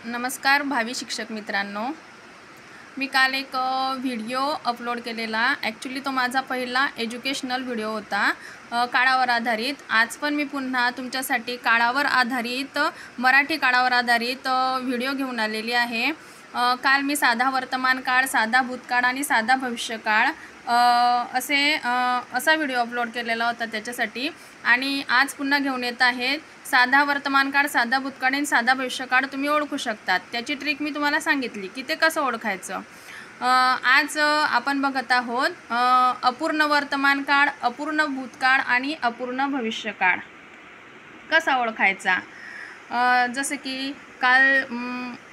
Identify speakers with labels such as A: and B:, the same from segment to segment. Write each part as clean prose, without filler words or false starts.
A: नमस्कार भावी शिक्षक मित्रांनो, मी काल एक व्हिडिओ अपलोड केलेला। ॲक्च्युली तो माझा पहिला एज्युकेशनल व्हिडिओ होता, काळावर आधारित। आज पण मी पुन्हा तुमच्यासाठी काळावर आधारित मराठी काळावर आधारित व्हिडिओ घेऊन आलेली आहे। काल मी साधा वर्तमान काळ, साधा भूतकाळ आणि साधा भविष्यकाळ असा व्हिडिओ अपलोड केलेला होता त्याच्यासाठी। आणि आज पुन्हा घेऊन येत आहे साधा वर्तमान काळ, साधा भूतकाळ आणि साधा भविष्यकाळ तुम्ही ओळखू शकतात। त्याची ट्रिक मी तुम्हाला सांगितली की ते कसं ओळखायचं। आज आपण बघत आहोत अपूर्ण वर्तमान काळ, अपूर्ण भूतकाळ आणि अपूर्ण भविष्यकाळ कसा ओळखायचा। जसं की काल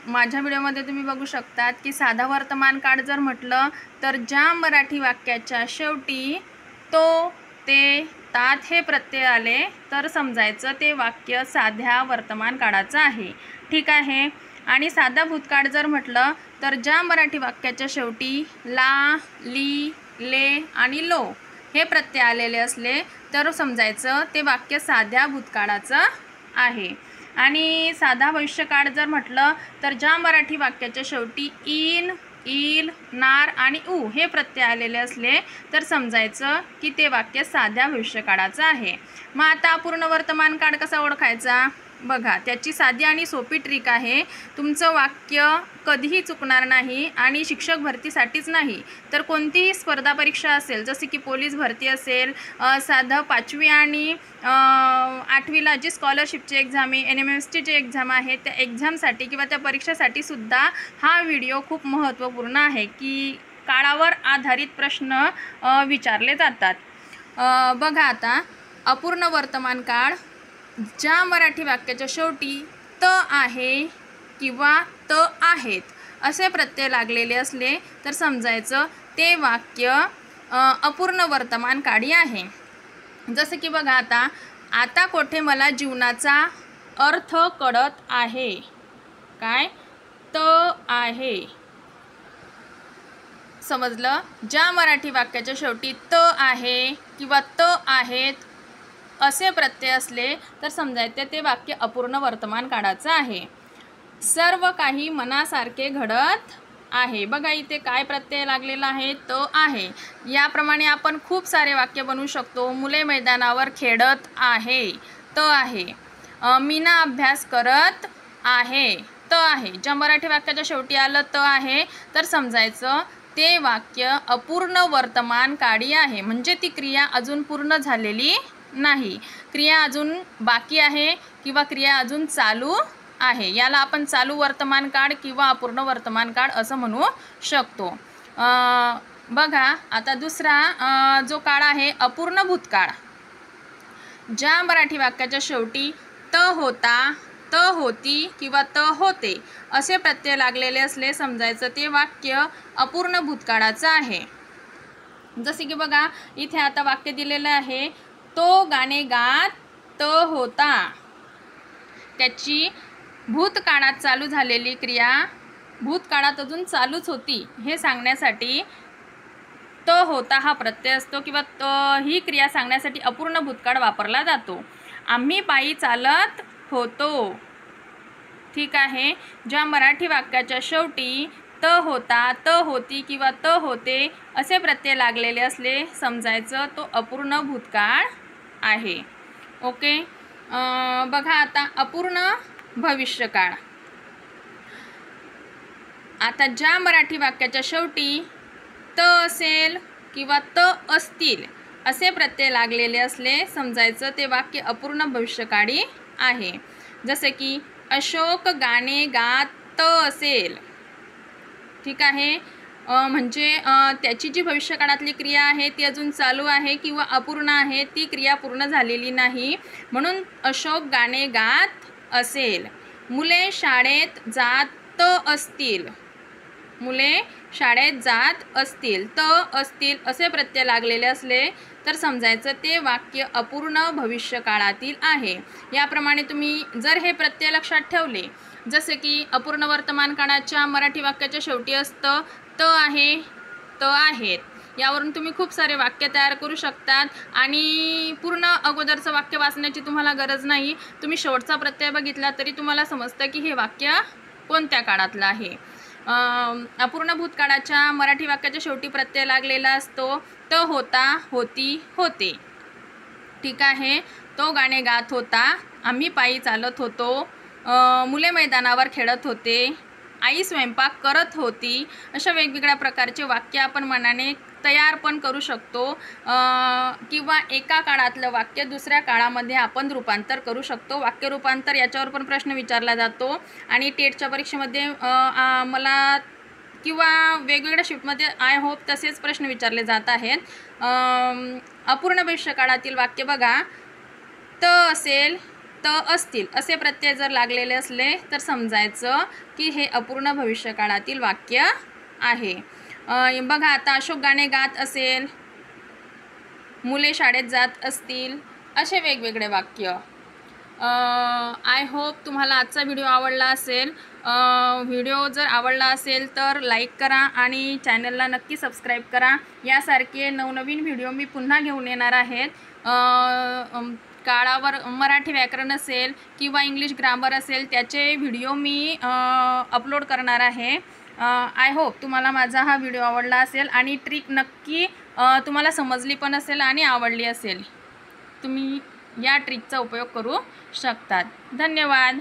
A: माझ्या व्हिडिओमध्ये तुम्ही बघू शकतात की साधा वर्तमान काळ जर म्हटलं तर ज्या मराठी वाक्याच्या शेवटी तो, ते, तात हे प्रत्यय आले तर समजायचं ते वाक्य साध्या वर्तमान काळाचं आहे। ठीक आहे। आणि साधा भूतकाळ जर म्हटलं तर ज्या मराठी वाक्याच्या शेवटी ला, ली, ले आणि लो हे प्रत्यय आलेले असले तर समजायचं ते वाक्य साध्या भूतकाळाचं आहे। आणि साधा भविष्यकाळ जर म्हटलं तर ज्या मराठी वाक्याच्या शेवटी इन, इल, नार आणि उ हे प्रत्यय आलेले असले तर समजायचं की ते वाक्य साध्या भविष्यकाळाचं आहे। मग आता अपूर्ण वर्तमान काळ कसा ओळखायचा बघा, त्याची साधी आणि सोपी ट्रिक आहे। तुमचं वाक्य कधीही चुकणार नाही आणि शिक्षक भरतीसाठीच नाही तर कोणतीही स्पर्धा परीक्षा असेल, जसे की पोलीस भरती असेल, साधं 5वी आणि 8वीला जी स्कॉलरशिपची एक्झाम आहे, NMSची जी एक्झाम आहे त्या एक्झामसाठी किंवा त्या परीक्षेसाठी सुद्धा हा व्हिडिओ खूप महत्त्वपूर्ण आहे की काळावर आधारित प्रश्न विचारले जातात। बघा आता अपूर्ण वर्तमान काळ, ज्या मराठी वाक्याच्या शेवटी त आहे किंवा त आहेत असे प्रत्यय लागलेले असले तर समजायचं ते वाक्य अपूर्ण वर्तमान काळी आहे। जसं की बघा आता कोठे मला जीवनाचा अर्थ कळत आहे, काय त आहे, समजलं। ज्या मराठी वाक्याच्या शेवटी त आहे किंवा त आहेत असे प्रत्यय असले तर समजायचे ते वाक्य अपूर्ण वर्तमान काळाचं आहे। सर्व काही मनासारखे घडत आहे, बघा इथे काय प्रत्यय लागलेला आहे, त आहे। याप्रमाणे आपण खूप सारे वाक्य बनवू शकतो। मुले मैदानावर खेळत आहे, त आहे। मीना अभ्यास करत आहे, त आहे। ज्या मराठी वाक्याच्या शेवटी आलं त आहे तर समजायचं ते वाक्य अपूर्ण वर्तमान काळी आहे, म्हणजे ती क्रिया अजून पूर्ण झालेली नाही, क्रिया अजून बाकी आहे किंवा क्रिया अजून चालू आहे। याला आपण चालू वर्तमान काळ किंवा अपूर्ण वर्तमान काळ असं म्हणू शकतो। बघा आता दुसरा जो काळ आहे अपूर्ण भूतकाळ, ज्या मराठी वाक्याच्या शेवटी त होता, त होती किंवा त होते असे प्रत्यय लागलेले असले समजायचं ते वाक्य अपूर्ण भूतकाळाचं आहे। जसे की बघा इथे आता वाक्य दिलेलं आहे, तो गाणे गात त होता, त्याची भूतकाळात चालू झालेली क्रिया भूतकाळात अजून चालूच होती हे सांगण्यासाठी त होता हा प्रत्यय असतो किंवा ही क्रिया सांगण्यासाठी अपूर्ण भूतकाळ वापरला जातो। आम्ही पायी चालत होतो, ठीक आहे। ज्या मराठी वाक्याच्या शेवटी त होता, त होती किंवा त होते असे प्रत्यय लागलेले असले समजायचं तो अपूर्ण भूतकाळ आहे। ओके। बघा आता अपूर्ण भविष्यकाळ, आता ज्या मराठी वाक्याच्या शेवटी त असेल किंवा त असतील असे प्रत्यय लागलेले असले समजायचं ते वाक्य अपूर्ण भविष्यकाळी आहे। जसे की अशोक गाणे गात त असेल, ठीक आहे। म्हणजे त्याची जी भविष्यकाळातली क्रिया आहे ती अजून चालू आहे किंवा अपूर्ण आहे, ती क्रिया पूर्ण झालेली नाही, म्हणून अशोक गाणे गात असेल। मुले शाळेत जात असतील, मुले शाळेत जात असतील, त असतील असे प्रत्यय लागलेले असले तर समजायचं ते वाक्य अपूर्ण भविष्यकाळातील आहे। याप्रमाणे तुम्ही जर हे प्रत्यय लक्षात ठेवले, जसे की अपूर्ण वर्तमान काळाच्या मराठी वाक्याच्या शेवटी असतं त आहे, त आहेत, यावरून तुम्ही खूप सारे वाक्य तयार करू शकतात। आणि पूर्ण अगोदरचं वाक्य वाचण्याची तुम्हाला गरज नाही, तुम्ही शेवटचा प्रत्यय बघितला तरी तुम्हाला समजतं की हे वाक्य कोणत्या काळातलं आहे. अपूर्ण भूतकाळाच्या मराठी वाक्याच्या शेवटी प्रत्यय लागलेला असतो. त होता, होती, होते. ठीक आहे. तो गाणे गात होता, आम्ही पायी चालत होतो, मुले मैदानावर खेळत होते, आई स्वयंपाक करत होती. अशा वेगवेगळ्या प्रकारचे वाक्य आपण मनाने तयार पण करू शकतो, किंवा एका काळातलं वाक्य दुसऱ्या काळामध्ये आपण रूपांतर करू शकतो. वाक्य रूपांतर याच्यावर पण प्रश्न विचारला जातो आणि टेटच्या परीक्षेमध्ये मला किंवा वेगवेगळ्या शिफ्टमध्ये आय होप तसेच प्रश्न विचारले जात आहेत. अपूर्ण भविष्यकाळातील वाक्य बघा, त असेल, त असतील असे प्रत्यय जर लागलेले असले तर समजायचं की हे अपूर्ण भविष्यकाळातील वाक्य आहे. बघा आता अशोक गाणे गात असेल, मुले शाळेत जात असतील, असे वेगवेगळे वाक्य. आय होप तुम्हाला आजचा व्हिडिओ आवडला असेल. व्हिडिओ जर आवडला असेल तर लाईक करा आणि चॅनलला नक्की सबस्क्राईब करा. यासारखे नवनवीन व्हिडिओ मी पुन्हा घेऊन येणार आहेत. काळावर मराठी व्याकरण असेल किंवा इंग्लिश ग्रामर असेल त्याचे व्हिडिओ मी अपलोड करणार आहे. आय होप तुम्हाला माझा हा व्हिडिओ आवडला असेल आणि ट्रिक नक्की तुम्हाला समजली पण असेल आणि आवडली असेल. तुम्ही या ट्रिकचा उपयोग करू शकतात. धन्यवाद.